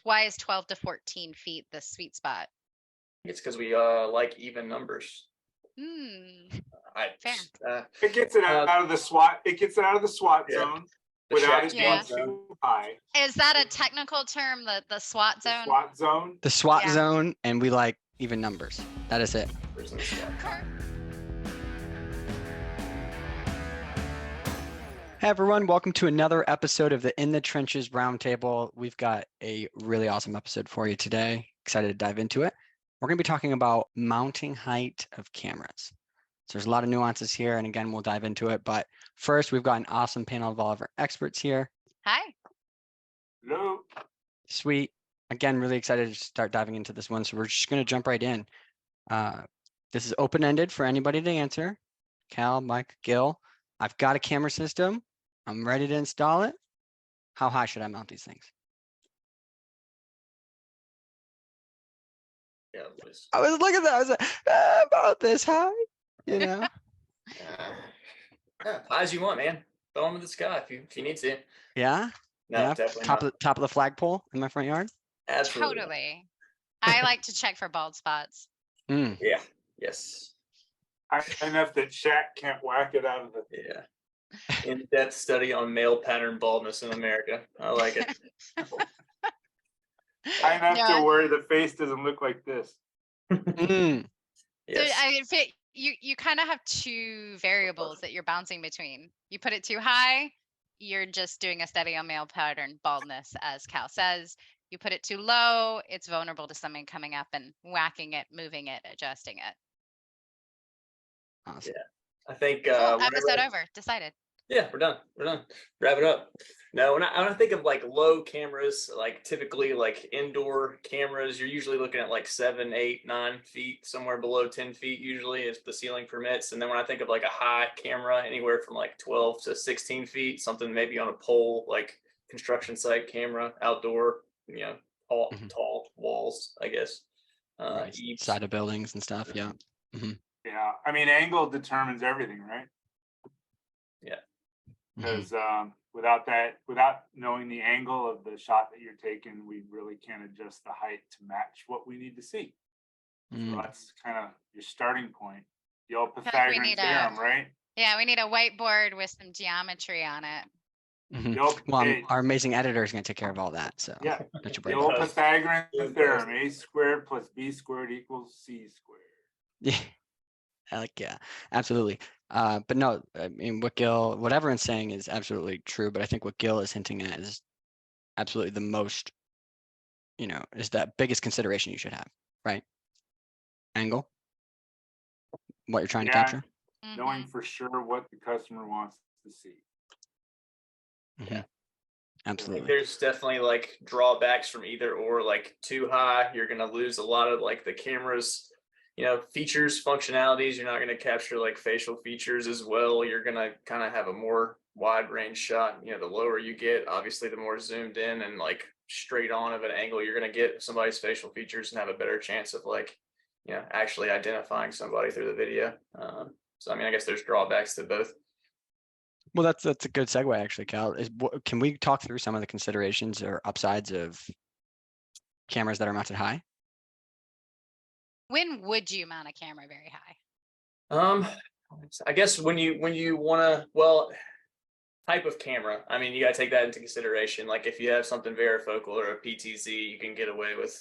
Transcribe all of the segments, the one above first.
Why is 12 to 14 feet the sweet spot? It's because we like even numbers. Hmm. I Fair. It gets it uh, out of the SWAT. It gets it out of the SWAT yeah, zone the without shack it being Yeah. SWAT zone. too high. Is that a technical term, the SWAT The zone? SWAT zone. The SWAT Yeah. zone, and we like even numbers. That is it. Numbers in the SWAT. Hey everyone, welcome to another episode of the In the Trenches Roundtable. We've got a really awesome episode for you today. Excited to dive into it. We're going to be talking about mounting height of cameras. So there's a lot of nuances here, and again, we'll dive into it. But first, we've got an awesome panel of all of our experts here. Hi. Hello. Sweet. Again, really excited to start diving into this one. So we're just going to jump right in. This is open-ended for anybody to answer. Cal, Mike, Gil, I've got a camera system. I'm ready to install it. How high should I mount these things? Yeah, please. I was looking at that. I was like, about this high, you know? Yeah, high as you want, man. Throw them in the sky if you need to. Yeah. No, Yeah. definitely Top not. of the flagpole in my front yard. Absolutely. not. Totally. I like to check for bald spots. Mm. Yeah. Yes. High enough that Shaq can't whack it out of the. Yeah. In-depth study on male pattern baldness in America. I like it. High enough No. to where the face doesn't look like this. Mm. So Yes. you kind of have two variables that you're bouncing between. You put it too high, you're just doing a study on male pattern baldness, as Cal says. You put it too low, it's vulnerable to something coming up and whacking it, moving it, adjusting it. Awesome. Yeah. I think Cool. whenever Episode over. Decided. Yeah, we're done. We're done. Wrap it up. No, when I think of like low cameras, like typically like indoor cameras, you're usually looking at like 7, 8, 9 feet, somewhere below 10 feet usually if the ceiling permits. And then when I think of like a high camera, anywhere from like 12 to 16 feet, something maybe on a pole, like construction site camera, outdoor, tall walls, I guess. Right. Eaves. Side of buildings and stuff. Yeah. Mm-hmm. Yeah, I mean, angle determines everything, right? Yeah. Because without knowing the angle of the shot that you're taking, we really can't adjust the height to match what we need to see. Mm. So that's kind of your starting point. The old like we Pythagorean need theorem, right? Yeah, we need a whiteboard with some geometry on it. Mhm. The old, Well, hey, our amazing editor is going to take care of all that. So yeah, don't you the worry old about it. Pythagorean Yeah. theorem: a squared plus b squared equals c squared. Yeah. Yeah, absolutely. But no, I mean, what everyone's saying is absolutely true. But I think what Gil is hinting at is absolutely the most, is that biggest consideration you should have, right? Angle, what you're trying to capture. Knowing for sure what the customer wants to see. Mm-hmm. Yeah. Absolutely. There's definitely like drawbacks from either or. Like too high, you're gonna lose a lot of like the camera's features, functionalities. You're not going to capture like facial features as well. You're going to kind of have a more wide range shot. The lower you get, obviously the more zoomed in and like straight on of an angle you're going to get somebody's facial features and have a better chance of like actually identifying somebody through the video. So I mean, I guess there's drawbacks to both. Well, that's a good segue actually, Cal. Can we talk through some of the considerations or upsides of cameras that are mounted high? When would you mount a camera very high? I guess when you want to, type of camera. I mean, you got to take that into consideration. Like if you have something varifocal or a PTZ, you can get away with,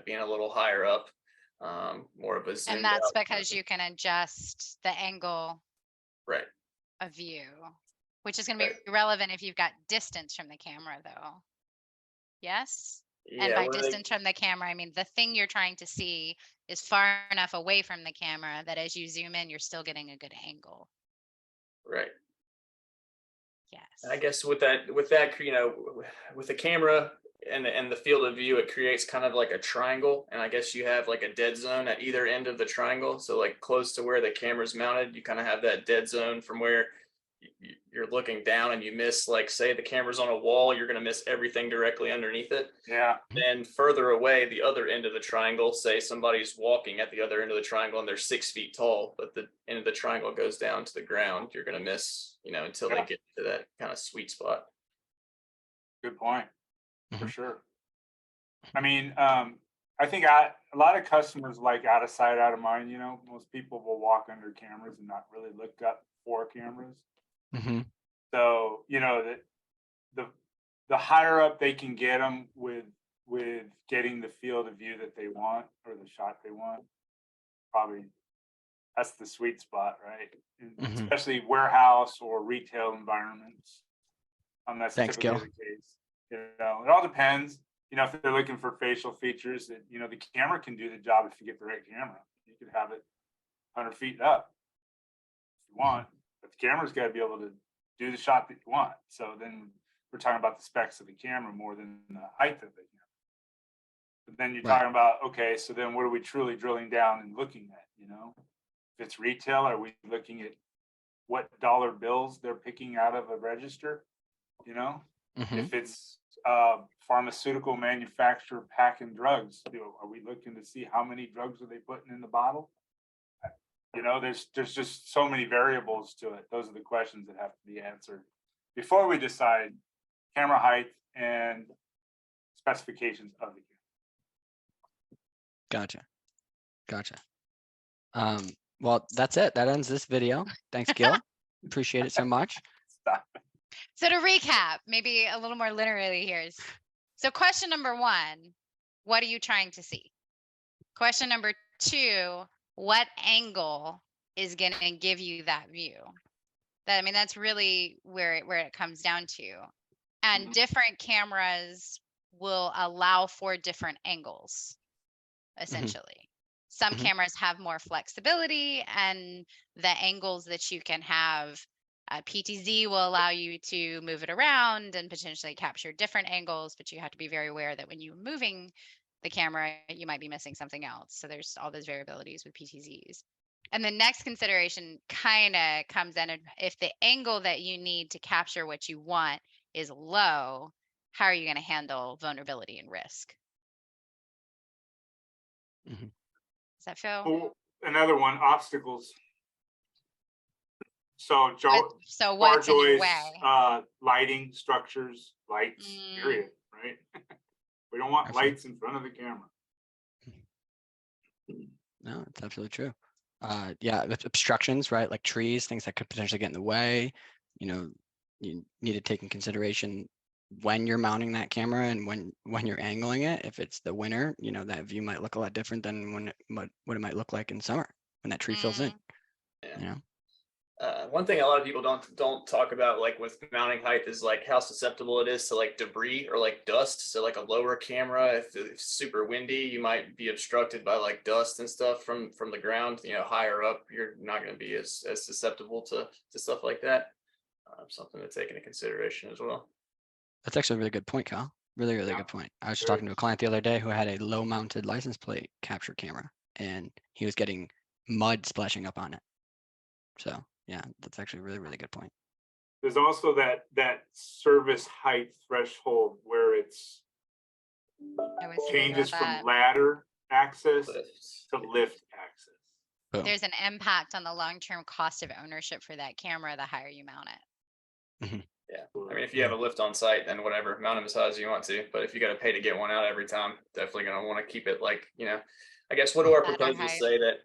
being a little higher up, more of a zoomed And that's out. because you can adjust the angle Right. of view, which is going to be relevant if you've got distance from the camera, though. Yes? Yeah, and by distance from the camera, I mean the thing you're trying to see is far enough away from the camera that as you zoom in, you're still getting a good angle. Right. Yes. And I guess with that, with the camera and the field of view, it creates kind of like a triangle. And I guess you have like a dead zone at either end of the triangle. So like close to where the camera's mounted, you kind of have that dead zone from where you're looking down and you miss, like say the camera's on a wall, you're going to miss everything directly underneath it. Yeah. Then further away, the other end of the triangle, say somebody's walking at the other end of the triangle and they're 6 feet tall, but the end of the triangle goes down to the ground, you're going to miss, until they get to that kind of sweet spot. Good point. For sure. I mean, I think a lot of customers like out of sight, out of mind. You know, most people will walk under cameras and not really look up for cameras. Mm-hmm. So, you know, the higher up they can get them with getting the field of view that they want or the shot they want, probably that's the sweet spot, right? Mhm. Especially warehouse or retail environments. That's Thanks, typically Gil. the case. You know, it all depends. You know, if they're looking for facial features, that, you know, the camera can do the job if you get the right camera. You could have it 100 feet up if you want, but the camera's got to be able to do the shot that you want. So then we're talking about the specs of the camera more than the height of the camera. But then you're Right. talking about, okay, so then what are we truly drilling down and looking at? You know, if it's retail, are we looking at what dollar bills they're picking out of a register? You know, Mhm. if it's pharmaceutical manufacturer packing drugs, you know, are we looking to see how many drugs are they putting in the bottle? You know, there's just so many variables to it. Those are the questions that have to be answered before we decide camera height and specifications of the camera. Gotcha. Well, that's it. That ends this video. Thanks, Gil. Appreciate it so much. Stop. So to recap, maybe a little more linearly here. So question number 1, what are you trying to see? Question number 2, what angle is going to give you that view? I mean, that's really where it comes down to. And different cameras will allow for different angles, essentially. Some Mhm. cameras have more flexibility, and the angles that you can have, PTZ will allow you to move it around and potentially capture different angles, but you have to be very aware that when you're moving the camera, you might be missing something else. So there's all those variabilities with PTZs. And the next consideration kind of comes in if the angle that you need to capture what you want is low, how are you going to handle vulnerability and risk? Mhm. Does that feel? Oh, another one, obstacles. So So bar what's in your joists, way? lighting structures, lights, period, right? We don't want Absolutely. lights in front of the camera. No, it's absolutely true. Yeah, with obstructions, right? Like trees, things that could potentially get in the way. You know, you need to take in consideration when you're mounting that camera and when you're angling it. If it's the winter, you know, that view might look a lot different than what it might look like in summer when that tree fills in. Yeah. You know. One thing a lot of people don't talk about, like with mounting height, is like how susceptible it is to like debris or like dust. So like a lower camera, if it's super windy, you might be obstructed by like dust and stuff from the ground. You know, higher up, you're not going to be as susceptible to stuff like that. Something to take into consideration as well. That's actually a really good point, Kyle. Really, really Yeah. good point. I was just Very talking to a client the other day who had a low mounted license plate capture camera and he was getting mud splashing up on it. So yeah, that's actually a really, really good point. There's also that service height threshold where it's I was thinking changes about from that. ladder access Lifts. to lift access. Boom. There's an impact on the long-term cost of ownership for that camera the higher you mount it. Yeah, I mean, if you have a lift on site, then whatever, mount them as high as you want to. But if you got to pay to get one out every time, definitely going to want to keep it like, you know, I guess, what do our Ladder proposals height. say that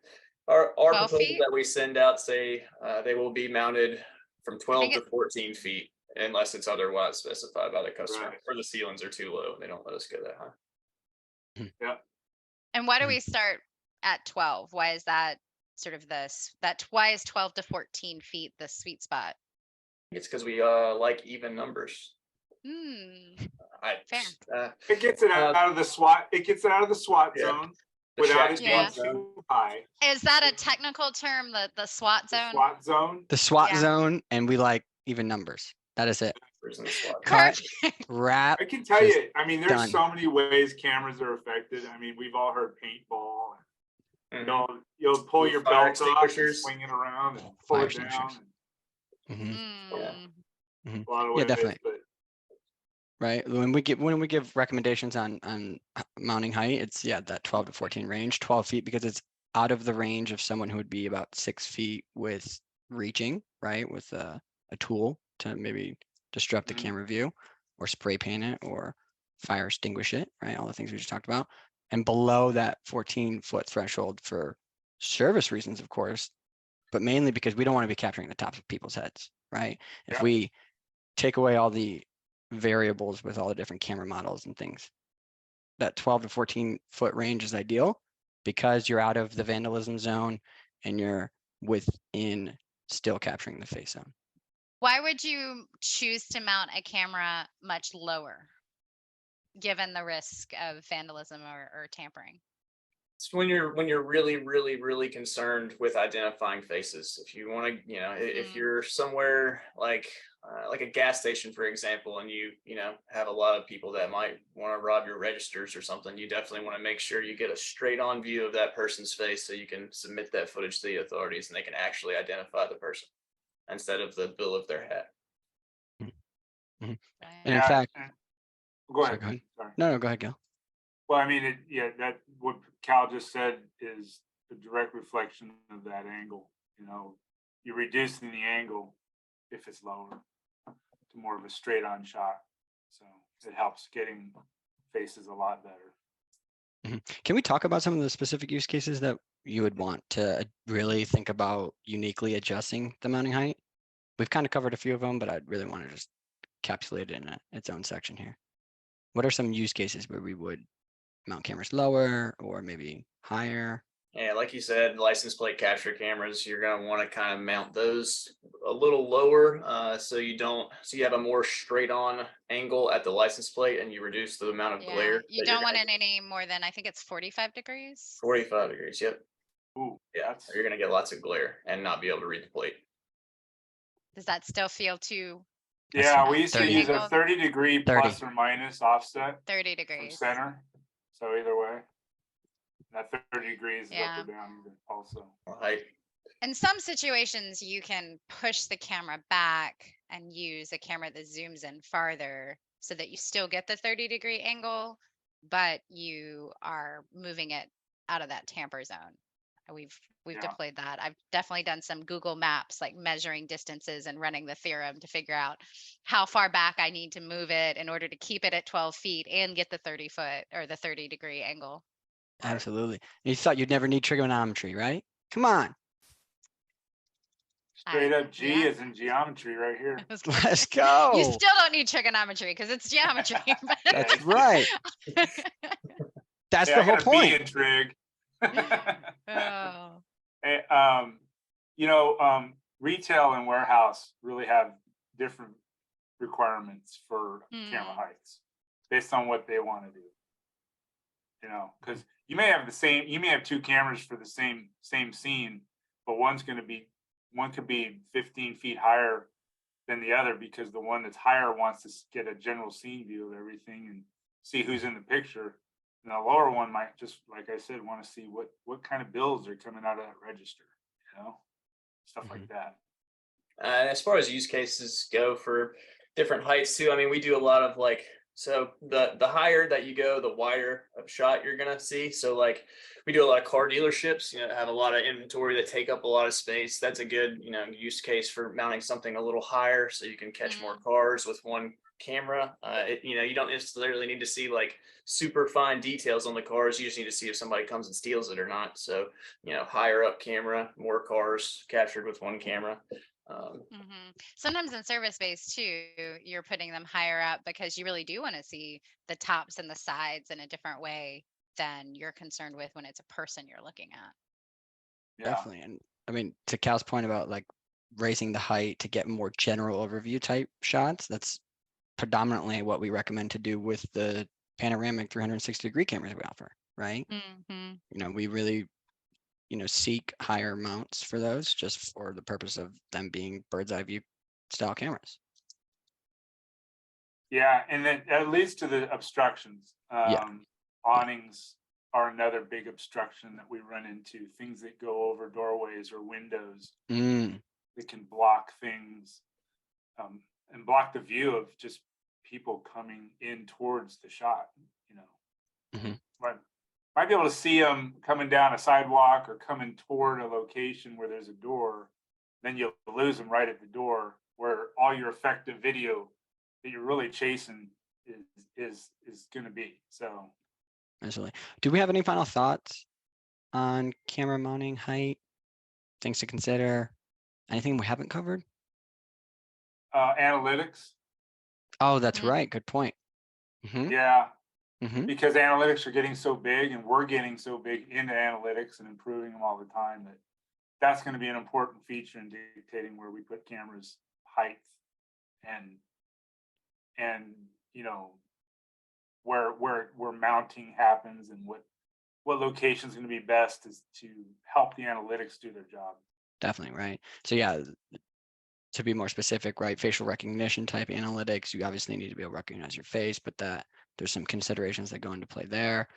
our 12 proposals feet? that we send out say they will be mounted from 12 think to 14 feet unless it's otherwise specified by the customer, Right. or the ceilings are too low. They don't let us go that high. Yeah. And why do we start at 12? Why is that sort of why is 12 to 14 feet the sweet spot? It's because we like even numbers. Fair. It gets it out of the SWAT. It gets it out of the SWAT Yeah. zone The without shack it being SWAT zone. too high. Is that a technical term, the SWAT The zone? SWAT zone. The SWAT Yeah. zone, and we like even numbers. That is it. Numbers in the SWAT. Cut, Perfect. wrap. I can tell Just you. I mean, there's done. so many ways cameras are affected. I mean, we've all heard paintball. Mhm. You'll pull your Fire belt off and extinguishers. swing it around and pull Fire it down. extinguishers. Mhm. A lot of Yeah, ways, definitely. but Right. When we give recommendations on mounting height, it's that 12 to 14 range, 12 feet, because it's out of the range of someone who would be about 6 feet with reaching, right, with a tool to maybe disrupt the Mhm. camera view or spray paint it or fire extinguish it, right? All the things we just talked about. And below that 14-foot threshold for service reasons, of course, but mainly because we don't want to be capturing the tops of people's heads, right? If Yeah. we take away all the variables with all the different camera models and things, that 12 to 14-foot range is ideal because you're out of the vandalism zone and you're within still capturing the face zone. Why would you choose to mount a camera much lower, given the risk of vandalism or tampering? It's when you're really concerned with identifying faces. If you want to, if you're somewhere like a gas station, for example, and you have a lot of people that might want to rob your registers or something, you definitely want to make sure you get a straight on view of that person's face so you can submit that footage to the authorities and they can actually identify the person instead of the bill of their hat. And Yeah, in fact, go sorry, ahead. go ahead. Sorry. No, go ahead, Gil. Well, I mean, that what Cal just said is a direct reflection of that angle. You're reducing the angle if it's lower to more of a straight on shot. So it helps getting faces a lot better. Can we talk about some of the specific use cases that you would want to really think about uniquely adjusting the mounting height? We've kind of covered a few of them, but I'd really want to just encapsulate it in its own section here. What are some use cases where we would mount cameras lower or maybe higher? Yeah, like you said, license plate capture cameras, you're going to want to kind of mount those a little lower so you have a more straight on angle at the license plate and you reduce the amount of glare. You don't want it any more than, I think it's 45 degrees. 45 degrees, yep. Ooh, yeah, you're going to get lots of glare and not be able to read the plate. Does that still feel too? Yeah, we used to 30. use a 30-degree plus or minus offset 30 from degrees. center. So either way, that 30 degrees is Yeah. up or down also. Right. In some situations, you can push the camera back and use a camera that zooms in farther so that you still get the 30-degree angle, but you are moving it out of that tamper zone. We've deployed that. I've definitely done some Google Maps, like measuring distances and running the theorem to figure out how far back I need to move it in order to keep it at 12 feet and get the 30-foot or the 30-degree angle. Absolutely. You thought you'd never need trigonometry, right? Come on. Straight up G is in geometry right here. Let's go. You still don't need trigonometry because it's geometry. That's right. That's the whole point. B in trig. Oh. Retail and warehouse really have different requirements for camera heights based on what they want to do. Because you may have two cameras for the same scene, but one could be 15 feet higher than the other because the one that's higher wants to get a general scene view of everything and see who's in the picture. And the lower one might just, like I said, want to see what kind of bills are coming out of that register, stuff like that. As far as use cases go for different heights too, I mean, we do a lot of so the higher that you go, the wider of shot you're going to see. So we do a lot of car dealerships, have a lot of inventory that take up a lot of space. That's a good, use case for mounting something a little higher so you can catch more cars with one camera. You don't necessarily need to see super fine details on the cars. You just need to see if somebody comes and steals it or not. So, higher up camera, more cars captured with one camera. Sometimes in service bays too, you're putting them higher up because you really do want to see the tops and the sides in a different way than you're concerned with when it's a person you're looking at. Yeah. Definitely. And I mean, to Cal's point about raising the height to get more general overview type shots, that's predominantly what we recommend to do with the panoramic 360-degree cameras we offer, right? We really seek higher mounts for those just for the purpose of them being bird's eye view style cameras. Yeah, and then that leads to the obstructions. Awnings are another big obstruction that we run into, things that go over doorways or windows that can block things and block the view of just people coming in towards the shot, But might be able to see them coming down a sidewalk or coming toward a location where there's a door. Then you'll lose them right at the door where all your effective video that you're really chasing is going to be. So Absolutely. Do we have any final thoughts on camera mounting height? Things to consider? Anything we haven't covered? analytics, Oh, that's Mhm. right. Good point. yeah, Mm-hmm. because analytics are getting so big, and we're getting so big into analytics and improving them all the time, that that's going to be an important feature in dictating where we put cameras height, and you know where mounting happens, and what location is going to be best is to help the analytics do their job. Definitely right. So yeah, to be more specific, right? Facial recognition type analytics, you obviously need to be able to recognize your face, but there's some considerations that go into play there.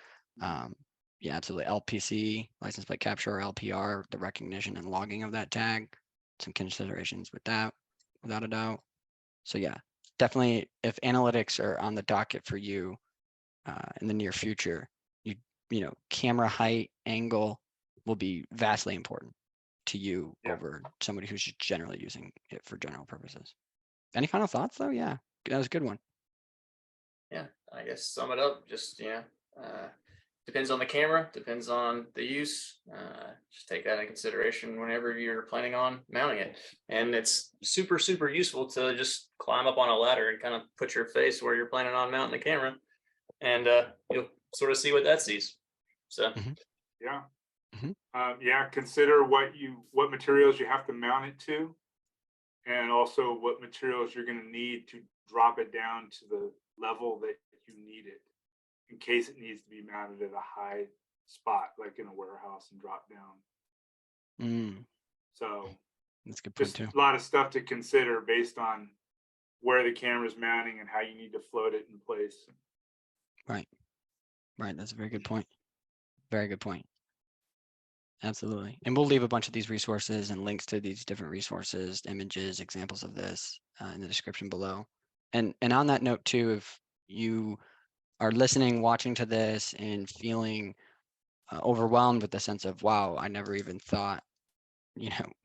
Yeah, absolutely. LPC, license plate capture, or LPR, the recognition and logging of that tag, some considerations with that, without a doubt. So yeah, definitely if analytics are on the docket for you in the near future, you know, camera height, angle will be vastly important to you Yeah. over somebody who's just generally using it for general purposes. Any final thoughts though? Yeah, that was a good one. Yeah, I guess sum it up. Just depends on the camera, depends on the use. Just take that into consideration whenever you're planning on mounting it. And it's super, super useful to just climb up on a ladder and kind of put your face where you're planning on mounting the camera, and you'll sort of see what that sees. So Yeah. Mhm. Yeah, consider what materials you have to mount it to, and also what materials you're going to need to drop it down to the level that you need it, in case it needs to be mounted at a high spot, like in a warehouse, and drop down. So That's a good point just too. a lot of stuff to consider based on where the camera's mounting and how you need to float it in place. Right. That's a very good point. Very good point. Absolutely. And we'll leave a bunch of these resources and links to these different resources, images, examples of this in the description below. And on that note too, if you are listening, watching to this and feeling overwhelmed with the sense of, wow, I never even thought,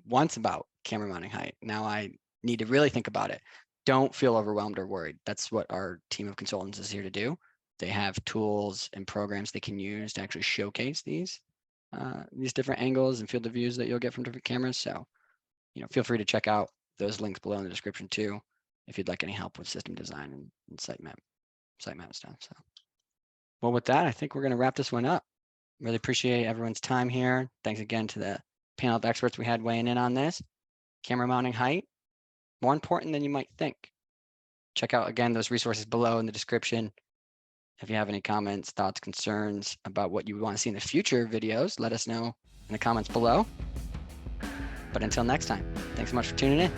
once about camera mounting height. Now I need to really think about it. Don't feel overwhelmed or worried. That's what our team of consultants is here to do. They have tools and programs they can use to actually showcase these different angles and field of views that you'll get from different cameras. So, feel free to check out those links below in the description too, if you'd like any help with system design and site map stuff. So, well, with that, I think we're going to wrap this one up. Really appreciate everyone's time here. Thanks again to the panel of experts we had weighing in on this. Camera mounting height, more important than you might think. Check out again those resources below in the description. If you have any comments, thoughts, concerns about what you want to see in the future videos, let us know in the comments below. But until next time, thanks so much for tuning in.